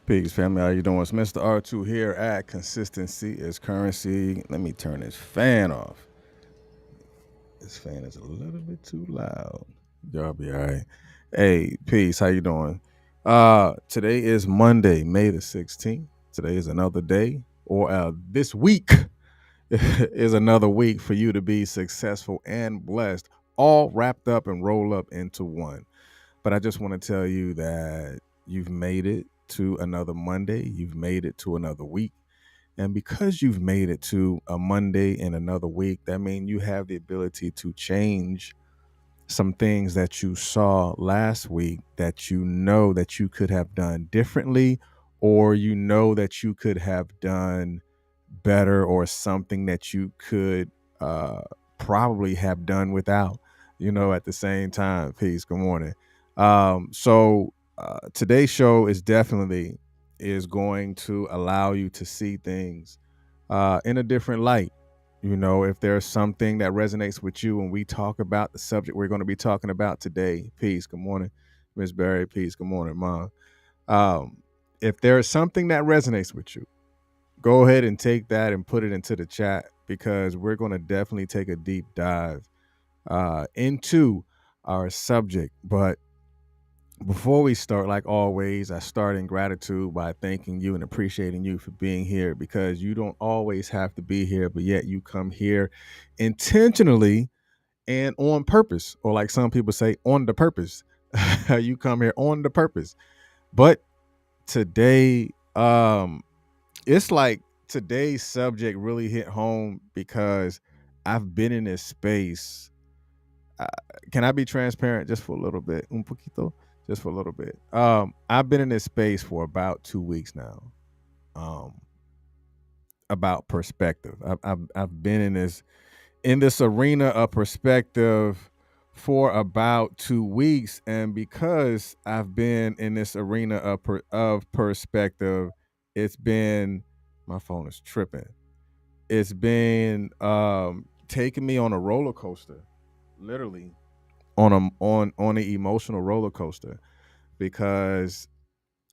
Peace, family. How you doing? It's Mr. R2 here at Consistency is Currency. Let me turn this fan off. This fan is a little bit too loud. Y'all be all right. Hey, peace. How you doing? Today is Monday, May the 16th. Today is another day, or this week is another week for you to be successful and blessed, all wrapped up and rolled up into one. But I just want to tell you that you've made it to another Monday. You've made it to another week. And because you've made it to a Monday in another week, that means you have the ability to change some things that you saw last week that you know that you could have done differently, or you know that you could have done better, or something that you could uh, probably have done without, at the same time. Peace. Good morning. Today's show is going to allow you to see things in a different light. If there's something that resonates with you when we talk about the subject we're going to be talking about today. Peace. Good morning, Miss Barry. Peace. Good morning, Mom. Um, if there is something that resonates with you, go ahead and take that and put it into the chat, because we're going to definitely take a deep dive into our subject. But before we start, like always, I start in gratitude by thanking you and appreciating you for being here, because you don't always have to be here, but yet you come here intentionally and on purpose, or like some people say, on the purpose. You come here on the purpose. But today, it's like today's subject really hit home because I've been in this space. Uh, can I be transparent just for a little bit? Un poquito, just for a little bit. I've been in this space for about 2 weeks now. Um, about perspective. I've been in this arena of perspective for about 2 weeks, and because I've been in this arena of perspective, it's been my phone is tripping. It's been taking me on a roller coaster, literally on an emotional roller coaster, because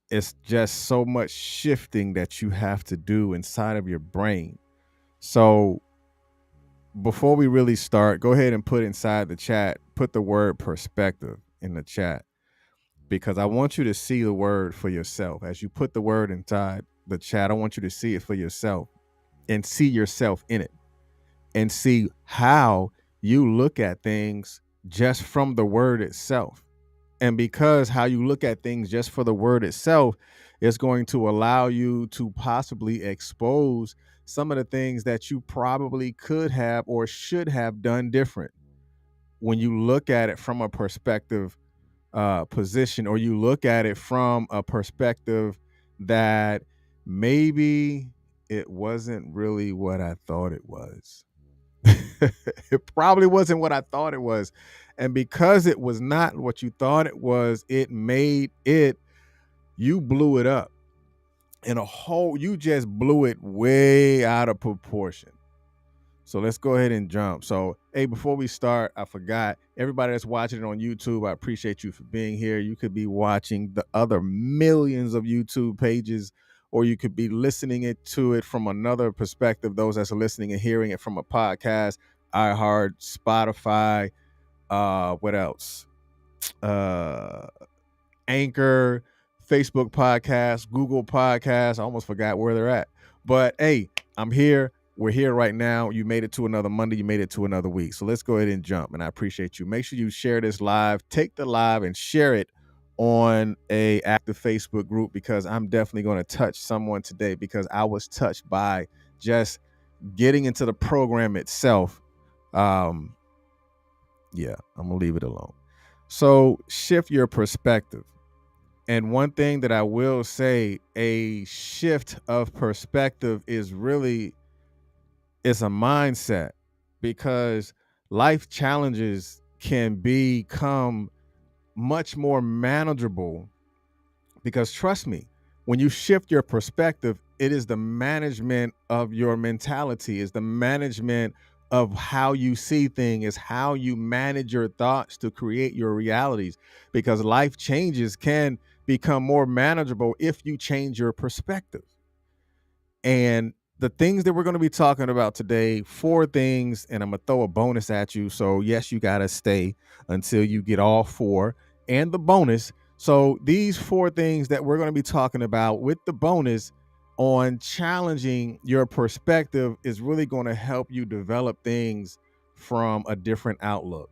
it's just so much shifting that you have to do inside of your brain. So before we really start, go ahead and put inside the chat, put the word perspective in the chat, because I want you to see the word for yourself. As you put the word inside the chat, I want you to see it for yourself and see yourself in it, and see how you look at things just from the word itself. And because how you look at things just for the word itself is going to allow you to possibly expose some of the things that you probably could have or should have done different when you look at it from a perspective position, or you look at it from a perspective that maybe it wasn't really what I thought it was. It probably wasn't what I thought it was. And because it was not what you thought it was, it made it, you blew it up in a whole, you just blew it way out of proportion. So let's go ahead and jump. So, hey, before we start, I forgot, everybody that's watching it on YouTube, I appreciate you for being here. You could be watching the other millions of YouTube pages, or you could be listening to it from another perspective. Those that's listening and hearing it from a podcast, iHeart, Spotify, what else? Uh, Anchor, Facebook Podcast, Google Podcast. I almost forgot where they're at. But hey, I'm here. We're here right now. You made it to another Monday. You made it to another week. So let's go ahead and jump. And I appreciate you. Make sure you share this live. Take the live and share it on a active Facebook group, because I'm definitely going to touch someone today, because I was touched by just getting into the program itself. Yeah, I'm gonna leave it alone. So shift your perspective. And one thing that I will say, a shift of perspective is really, it's a mindset, because life challenges can become much more manageable, because trust me, when you shift your perspective, it is the management of your mentality, is the management of how you see things, is how you manage your thoughts to create your realities, because life changes can become more manageable if you change your perspective. And the things that we're going to be talking about today, four things, and I'm going to throw a bonus at you. So, yes, you got to stay until you get all four and the bonus. So, these four things that we're going to be talking about with the bonus on challenging your perspective is really going to help you develop things from a different outlook.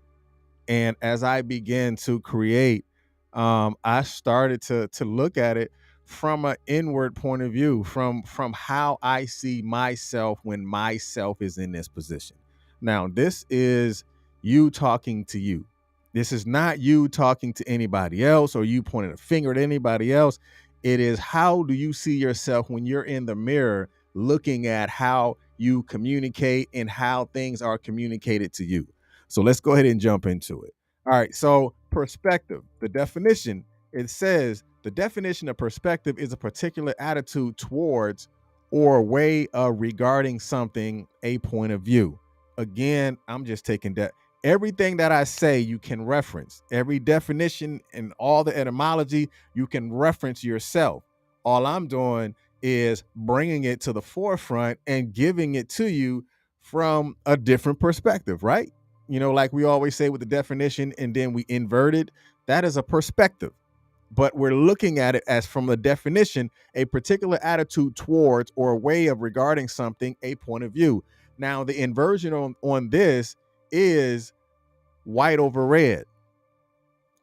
And as I began to create, I started to look at it from an inward point of view, from how I see myself when myself is in this position. Now, this is you talking to you. This is not you talking to anybody else or you pointing a finger at anybody else. It is, how do you see yourself when you're in the mirror looking at how you communicate and how things are communicated to you. So let's go ahead and jump into it. All right. So, perspective, the definition, it says the definition of perspective is a particular attitude towards or way of regarding something, a point of view. Again, I'm just taking that. Everything that I say, you can reference. Every definition and all the etymology, you can reference yourself. All I'm doing is bringing it to the forefront and giving it to you from a different perspective, right? Like we always say with the definition and then we invert it, that is a perspective. But we're looking at it as, from the definition, a particular attitude towards or a way of regarding something, a point of view. Now, the inversion on this is white over red,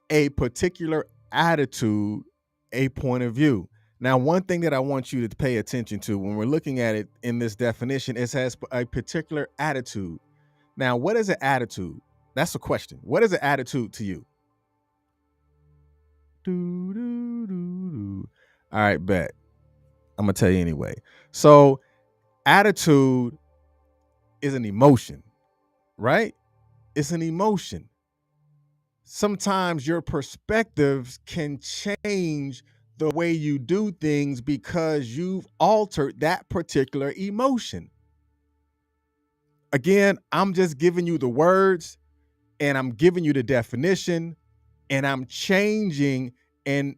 a particular attitude, a point of view. Now, one thing that I want you to pay attention to when we're looking at it in this definition, it says a particular attitude. Now, what is an attitude? That's a question. What is an attitude to you? All right, bet. I'm going to tell you anyway. So, attitude is an emotion, right? It's an emotion. Sometimes your perspectives can change the way you do things because you've altered that particular emotion. Again, I'm just giving you the words and I'm giving you the definition and I'm changing and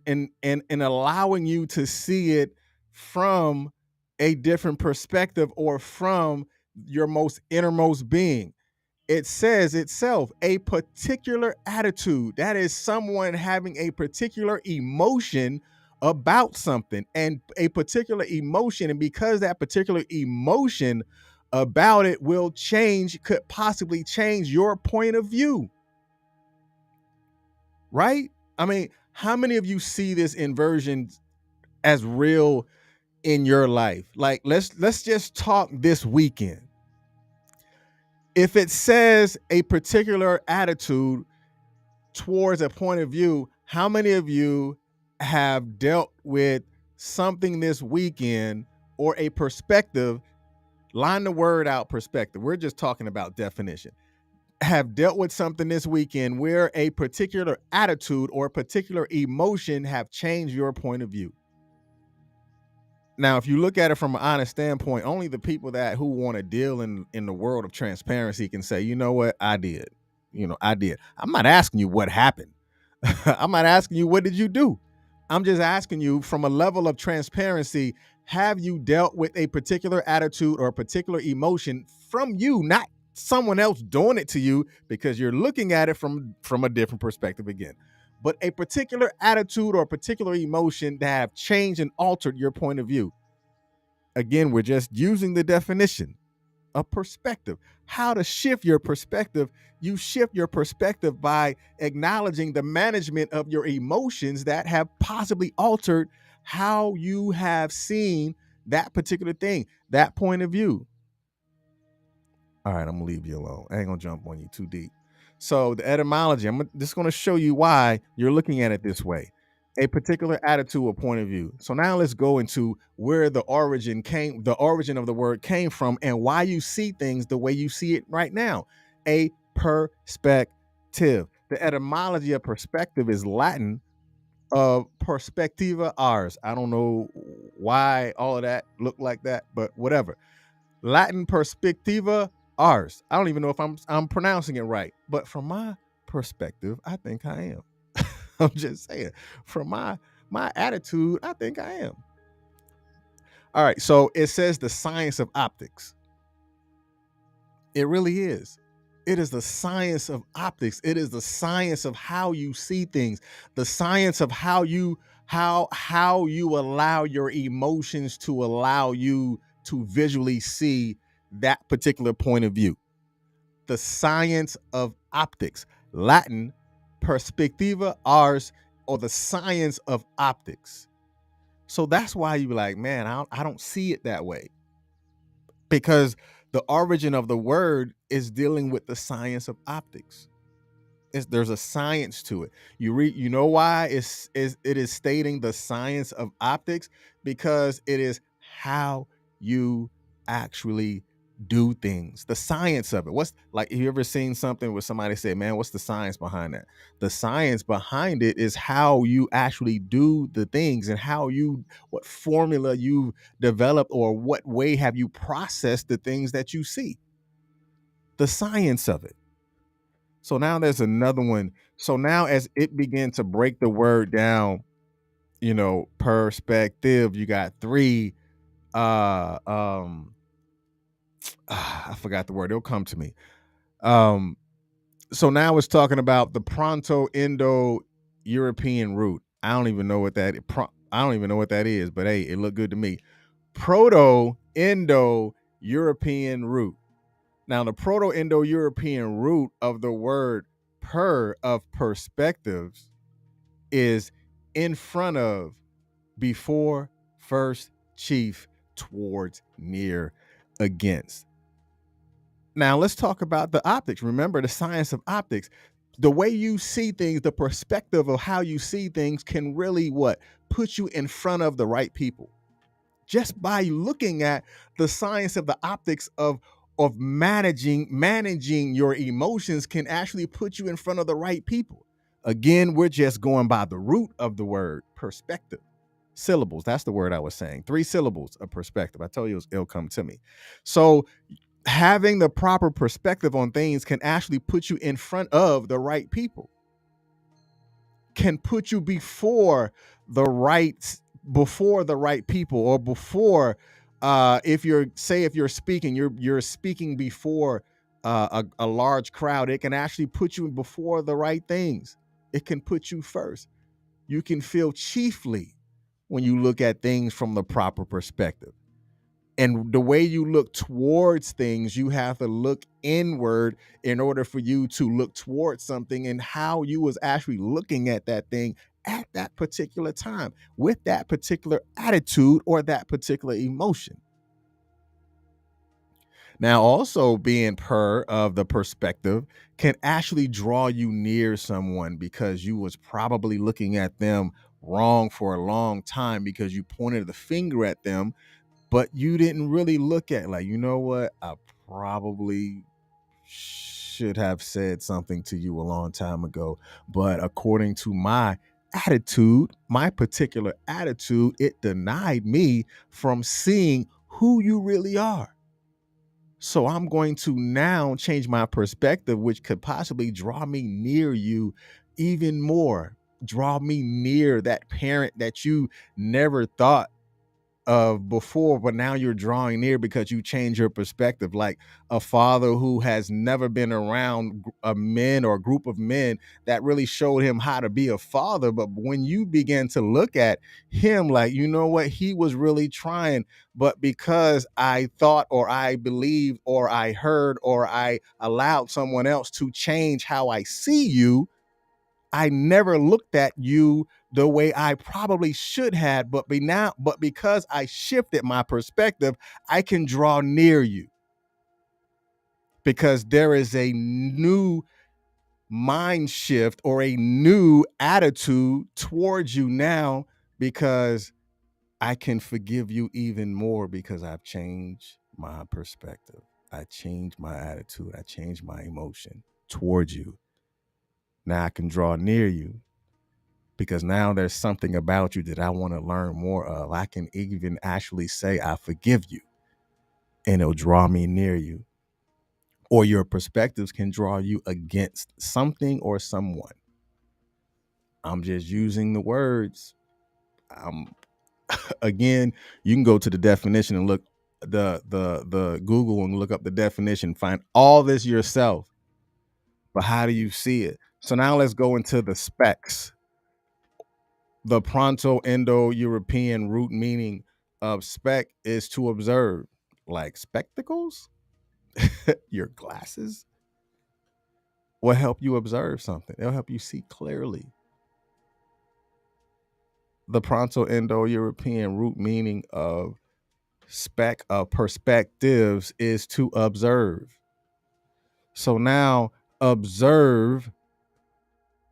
allowing you to see it from a different perspective or from your most innermost being. It says itself a particular attitude. That is someone having a particular emotion about something and a particular emotion. And because that particular emotion about it will change, could possibly change your point of view. Right? I mean, how many of you see this inversion as real in your life? Like, let's just talk this weekend. If it says a particular attitude towards a point of view, how many of you have dealt with something this weekend or a perspective? Line the word out, perspective. We're just talking about definition. Have dealt with something this weekend where a particular attitude or a particular emotion have changed your point of view. Now, if you look at it from an honest standpoint, only the people who want to deal in the world of transparency can say, you know what, I did. I did. I'm not asking you what happened. I'm not asking you what did you do. I'm just asking you from a level of transparency, have you dealt with a particular attitude or a particular emotion from you, not someone else doing it to you, because you're looking at it from a different perspective again. But a particular attitude or a particular emotion that have changed and altered your point of view. Again, we're just using the definition of perspective. How to shift your perspective. You shift your perspective by acknowledging the management of your emotions that have possibly altered how you have seen that particular thing, that point of view. All right, I'm gonna leave you alone. I ain't gonna jump on you too deep. So the etymology, I'm just gonna show you why you're looking at it this way. A particular attitude or point of view. So now let's go into where the origin of the word came from and why you see things the way you see it right now. A perspective. The etymology of perspective is Latin of perspectiva ars. I don't know why all of that looked like that, but whatever. Latin perspectiva ars. I don't even know if I'm pronouncing it right, but from my perspective, I think I am. I'm just saying, from my My attitude, I think I am. All right, so it says the science of optics. It really is. It is the science of optics. It is the science of how you see things, the science of how you allow your emotions to allow you to visually see that particular point of view. The science of optics, Latin perspectiva ars, or the science of optics. So that's why you be like, man, I don't see it that way, because the origin of the word is dealing with the science of optics. There's a science to it. You know why it is stating the science of optics, because it is how you actually do things, the science of it. What's like, have you ever seen something where somebody said, man, what's the science behind that? The science behind it is how you actually do the things, and what formula you developed, or what way have you processed the things that you see, the science of it. So now there's another one. So now as it began to break the word down, perspective, you got three I forgot the word. It'll come to me. Um so now it's talking about the Pronto Indo European root. I don't even know what that is, but hey, it looked good to me. Proto Indo European root. Now, the Proto Indo European root of the word of perspectives is in front of, before, first, chief, towards, near, against. Now, let's talk about the optics. Remember the science of optics. The way you see things, the perspective of how you see things can really put you in front of the right people. Just by looking at the science of the optics of managing your emotions can actually put you in front of the right people. Again, we're just going by the root of the word perspective. Syllables, that's the word I was saying. 3 syllables of perspective. I told you it'll come to me. So having the proper perspective on things can actually put you in front of the right people, can put you before the right people, or before, if you're speaking, you're speaking before a large crowd. It can actually put you before the right things. It can put you first. You can feel chiefly when you look at things from the proper perspective. And the way you look towards things, you have to look inward in order for you to look towards something, and how you was actually looking at that thing at that particular time with that particular attitude or that particular emotion. Now, also being of the perspective can actually draw you near someone, because you was probably looking at them wrong for a long time, because you pointed the finger at them, but you didn't really look at, like, you know what, I probably should have said something to you a long time ago, but according to my particular attitude, it denied me from seeing who you really are. So I'm going to now change my perspective, which could possibly draw me near you even more, draw me near that parent that you never thought of before, but now you're drawing near because you change your perspective. Like a father who has never been around a men or a group of men that really showed him how to be a father, but when you begin to look at him, like, you know what, he was really trying, but because I thought, or I believed, or I heard, or I allowed someone else to change how I see you, I never looked at you the way I probably should have, but because I shifted my perspective, I can draw near you, because there is a new mind shift or a new attitude towards you now, because I can forgive you even more, because I've changed my perspective. I changed my attitude. I changed my emotion towards you. Now I can draw near you, because now there's something about you that I want to learn more of. I can even actually say, I forgive you, and it'll draw me near you. Or your perspectives can draw you against something or someone. I'm just using the words. Um, again, you can go to the definition and look the Google and look up the definition, find all this yourself. But how do you see it? So now let's go into the specs. The Proto-Indo-European root meaning of spec is to observe, like spectacles. Your glasses will help you observe something. They'll help you see clearly. The Proto-Indo-European root meaning of spec of perspectives is to observe. So now observe,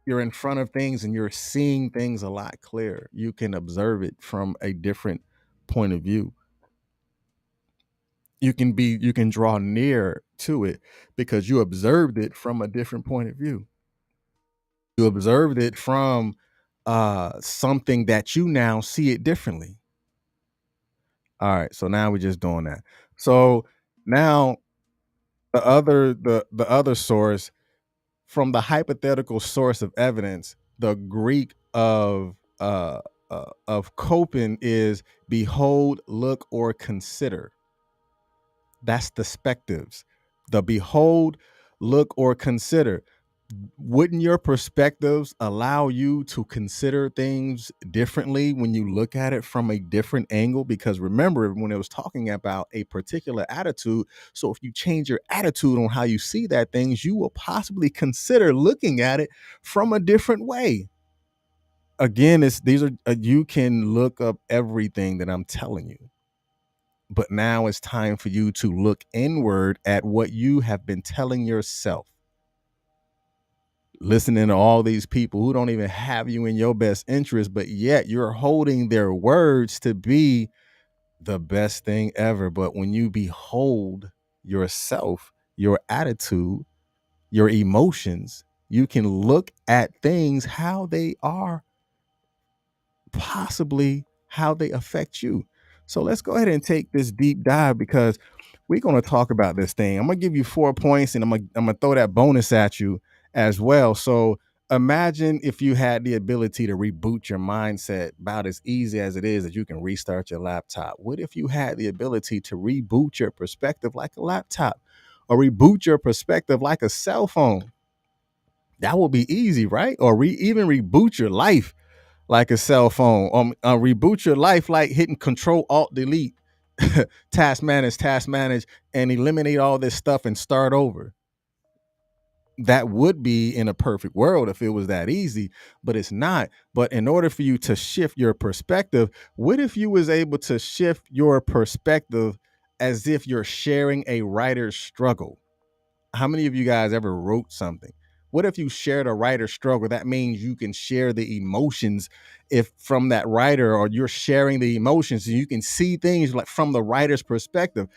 you're in front of things and you're seeing things a lot clearer. You can observe it from a different point of view. You can draw near to it because you observed it from a different point of view. You observed it from something that you now see it differently. All right, so now we're just doing that. So now the other source, from the hypothetical source of evidence, the Greek of coping is behold, look, or consider. That's the spectives. The behold, look, or consider. Wouldn't your perspectives allow you to consider things differently when you look at it from a different angle? Because remember, when it was talking about a particular attitude, so if you change your attitude on how you see that things, you will possibly consider looking at it from a different way. Again, it's these are you can look up everything that I'm telling you, but now it's time for you to look inward at what you have been telling yourself, listening to all these people who don't even have you in your best interest, but yet you're holding their words to be the best thing ever. But when you behold yourself, your attitude, your emotions, you can look at things how they are, possibly how they affect you. So let's go ahead and take this deep dive because we're going to talk about this thing. I'm going to give you 4 points and I'm going to throw that bonus at you as well. So imagine if you had the ability to reboot your mindset about as easy as it is that you can restart your laptop. What if you had the ability to reboot your perspective like a laptop or reboot your perspective like a cell phone? That would be easy, right? Or even reboot your life like a cell phone. Reboot your life like hitting Control Alt Delete, task manage, and eliminate all this stuff and start over. That would be in a perfect world if it was that easy, but it's not. But in order for you to shift your perspective, what if you was able to shift your perspective as if you're sharing a writer's struggle? How many of you guys ever wrote something? What if you shared a writer's struggle? That means you can share the emotions if from that writer, or you're sharing the emotions and you can see things like from the writer's perspective.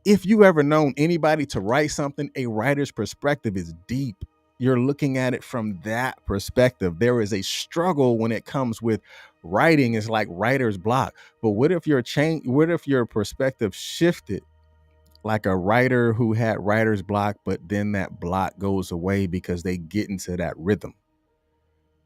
If you ever known anybody to write something, a writer's perspective is deep. You're looking at it from that perspective. There is a struggle when it comes with writing. It's like writer's block. But what if your perspective shifted like a writer who had writer's block, but then that block goes away because they get into that rhythm.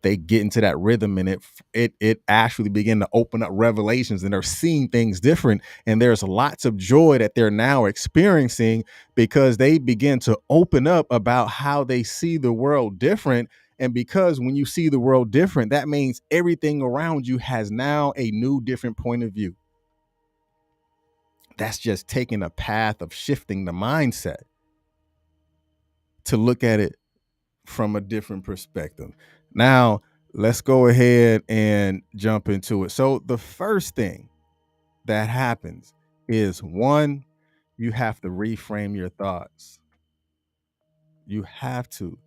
They get into that rhythm and it actually begin to open up revelations and they're seeing things different. And there's lots of joy that they're now experiencing because they begin to open up about how they see the world different. And because when you see the world different, that means everything around you has now a new, different point of view. That's just taking a path of shifting the mindset to look at it from a different perspective. Now, let's go ahead and jump into it. So, the first thing that happens is one, you have to reframe your thoughts. You have to,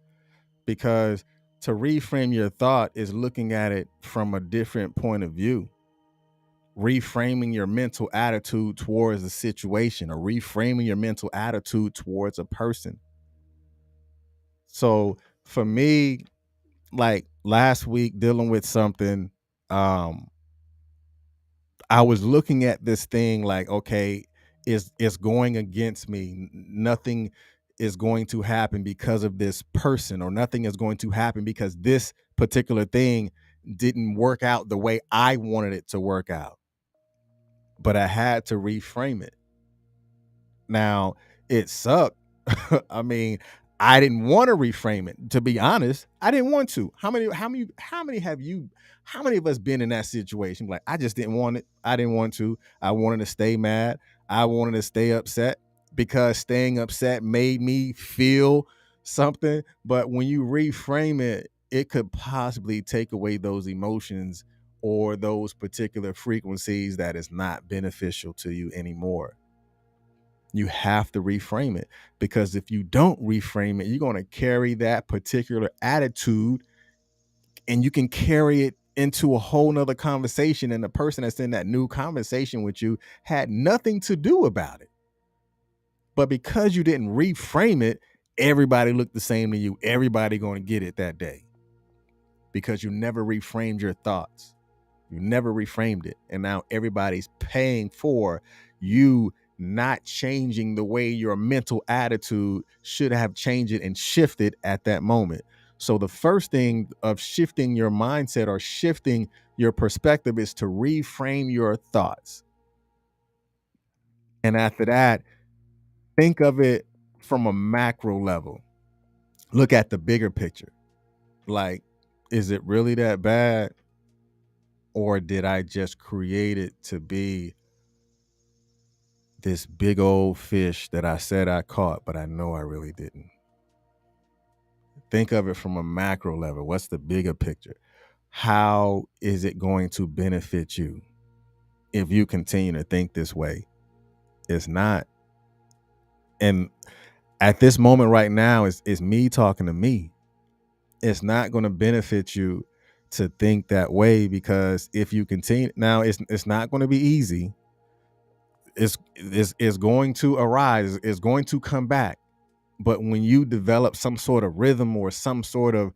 because to reframe your thought is looking at it from a different point of view. Reframing your mental attitude towards a situation or reframing your mental attitude towards a person. So for me, like last week dealing with something, um, I was looking at this thing like, okay, it's going against me. Nothing is going to happen because of this person, or nothing is going to happen because this particular thing didn't work out the way I wanted it to work out, but I had to reframe it. Now, it sucked. I mean, I didn't want to reframe it. To be honest, I didn't want to. How many of us been in that situation? Like, I just didn't want it. I didn't want to. I wanted to stay mad. I wanted to stay upset because staying upset made me feel something. But when you reframe it, it could possibly take away those emotions or those particular frequencies that is not beneficial to you anymore. You have to reframe it, because if you don't reframe it, you're going to carry that particular attitude, and you can carry it into a whole nother conversation, and the person that's in that new conversation with you had nothing to do about it. But because you didn't reframe it, everybody looked the same to you. Everybody going to get it that day because you never reframed your thoughts. You never reframed it. And now everybody's paying for you not changing the way your mental attitude should have changed it and shifted at that moment. So the first thing of shifting your mindset or shifting your perspective is to reframe your thoughts. And after that, think of it from a macro level. Look at the bigger picture. Like, is it really that bad? Or did I just create it to be this big old fish that I said I caught, but I know I really didn't? Think of it from a macro level. What's the bigger picture? How is it going to benefit you if you continue to think this way? It's not. And at this moment right now, it's me talking to me. It's not going to benefit you to think that way, because if you continue now, it's not going to be easy. It's going to arise. It's going to come back. But when you develop some sort of rhythm or some sort of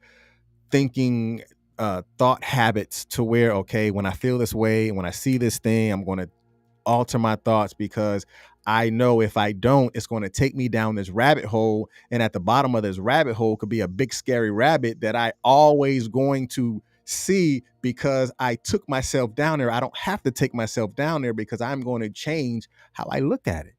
thinking thought habits to where, okay, when I feel this way, when I see this thing, I'm going to alter my thoughts, because I know if I don't, it's going to take me down this rabbit hole. And at the bottom of this rabbit hole could be a big scary rabbit that I always going to see, because I took myself down there. I don't have to take myself down there, because I'm going to change how I look at it.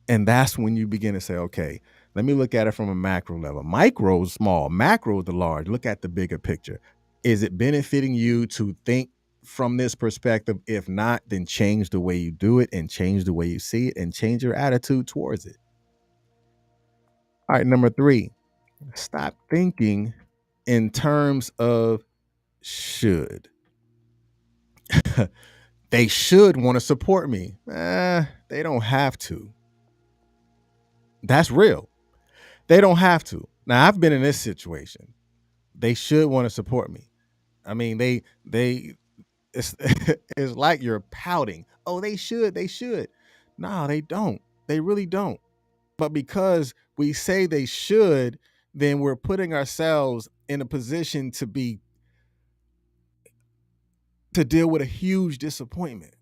And that's when you begin to say, okay, let me look at it from a macro level. Micro is small, macro is the large. Look at the bigger picture. Is it benefiting you to think from this perspective? If not, then change the way you do it and change the way you see it and change your attitude towards it. All right, number 3, stop thinking in terms of should. They should want to support me. They don't have to. That's real. They don't have to. Now, I've been in this situation. They should want to support me. I mean, they it's it's like you're pouting. Oh, they should. No, they don't. They really don't. But because we say they should, then we're putting ourselves in a position to deal with a huge disappointment,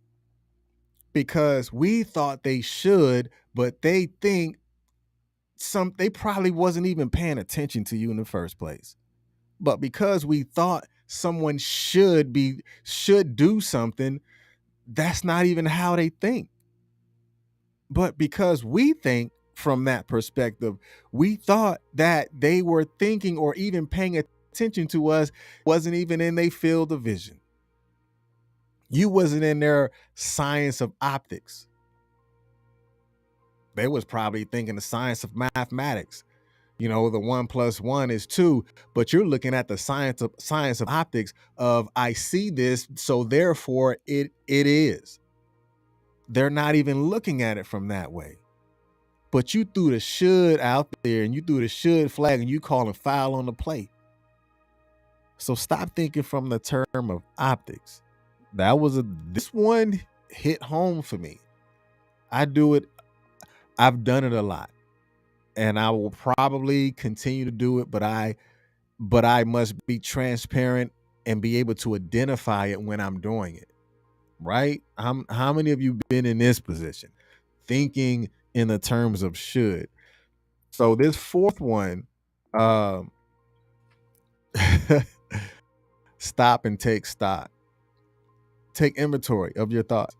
because we thought they should, but they think they probably wasn't even paying attention to you in the first place. But because we thought someone should do something, that's not even how they think. But because we think from that perspective, we thought that they were thinking or even paying attention to us, wasn't even in their field of vision. You wasn't in their science of optics. They was probably thinking the science of mathematics. The 1 + 1 is 2, but you're looking at the science of optics of, I see this, so therefore it is. They're not even looking at it from that way. But you threw the should out there, and you threw the should flag, and you calling foul on the play. So stop thinking from the term of optics. This one hit home for me. I've done it a lot, and I will probably continue to do it, but I must be transparent and be able to identify it when I'm doing it. Right? How many of you been in this position, thinking in the terms of should? So this fourth one, Stop and take stock. Take inventory of your thoughts,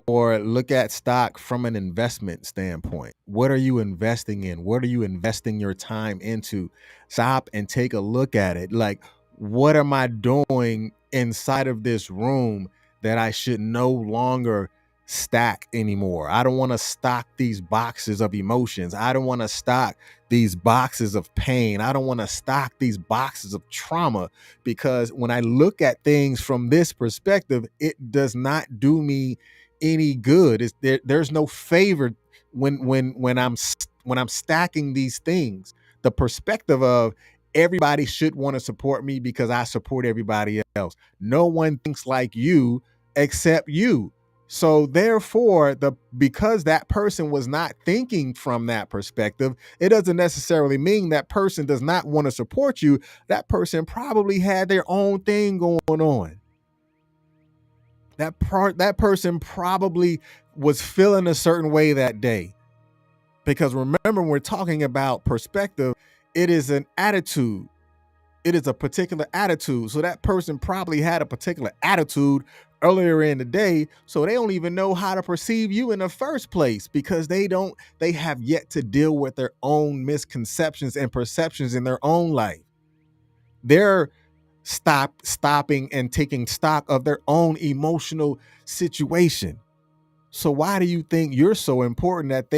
or look at stock from an investment standpoint. What are you investing in? What are you investing your time into? Stop and take a look at it. Like, what am I doing inside of this room that I should no longer stack anymore? I don't want to stock these boxes of emotions. I don't want to stock these boxes of pain. I don't want to stock these boxes of trauma, because when I look at things from this perspective, it does not do me any good. There's no favor when I'm stacking these things. The perspective of everybody should want to support me because I support everybody else. No one thinks like you except you. So therefore, because that person was not thinking from that perspective, it doesn't necessarily mean that person does not want to support you. That person probably had their own thing going on. That person probably was feeling a certain way that day. Because remember, when we're talking about perspective, it is an attitude. It is a particular attitude. So that person probably had a particular attitude earlier in the day, so they don't even know how to perceive you in the first place, because they have yet to deal with their own misconceptions and perceptions in their own life. They're stopping and taking stock of their own emotional situation. So why do you think you're so important that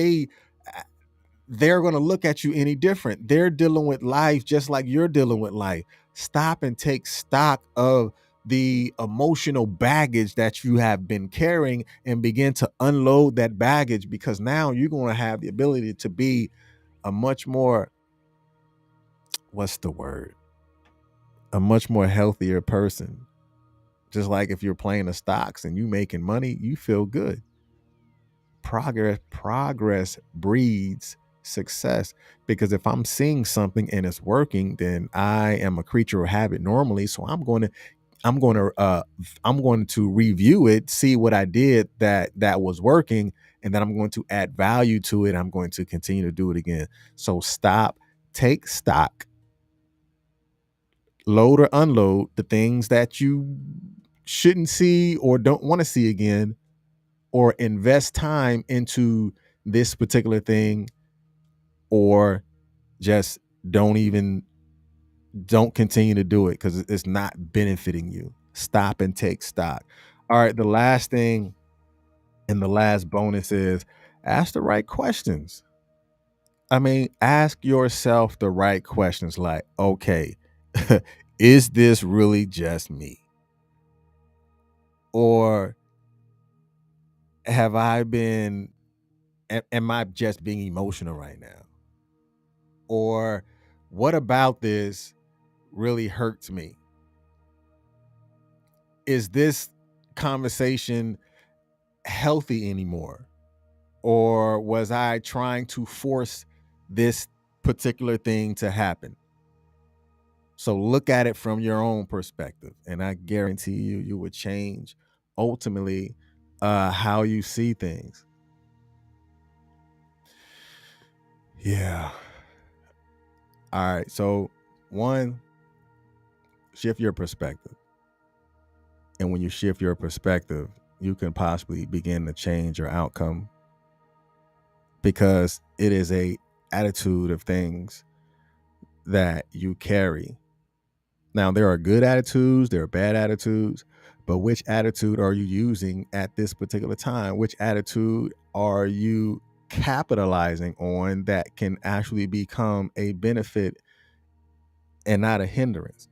they're going to look at you any different? They're dealing with life just like you're dealing with life. Stop and take stock of the emotional baggage that you have been carrying and begin to unload that baggage, because now you're going to have the ability to be a much more, what's the word? A much more healthier person. Just like if you're playing the stocks and you making money, you feel good. Progress breeds success, because if I'm seeing something and it's working, then I am a creature of habit normally. So I'm going to review it, see what I did that was working, and then I'm going to add value to it. I'm going to continue to do it again. So stop, take stock, load or unload the things that you shouldn't see or don't want to see again, or invest time into this particular thing, or just don't continue to do it because it's not benefiting you. Stop and take stock. All right, the last thing and the last bonus is ask the right questions. I mean, ask yourself the right questions, like, okay, is this really just me? Or have I been, am I just being emotional right now? Or what about this really hurts me? Is this conversation healthy anymore? Or was I trying to force this particular thing to happen? So look at it from your own perspective, and I guarantee you would change ultimately how you see things. Yeah. All right. So one, shift your perspective. And when you shift your perspective, you can possibly begin to change your outcome, because it is a attitude of things that you carry. Now, there are good attitudes, there are bad attitudes, but which attitude are you using at this particular time? Which attitude are you capitalizing on that can actually become a benefit and not a hindrance?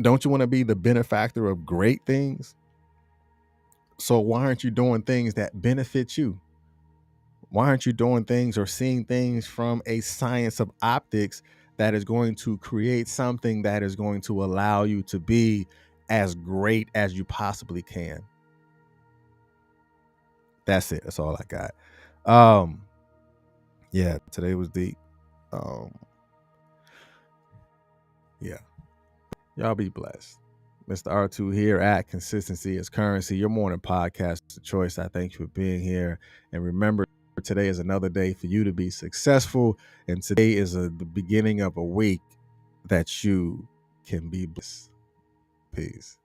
Don't you want to be the benefactor of great things? So why aren't you doing things that benefit you? Why aren't you doing things or seeing things from a science of optics that is going to create something that is going to allow you to be as great as you possibly can? That's it. That's all I got. Yeah, today was deep. Um, yeah. Y'all be blessed. Mr. R2 here at Consistency is Currency, your morning podcast choice. I thank you for being here. And remember, Today is another day for you to be successful. And today is the beginning of a week that you can be blessed. Peace.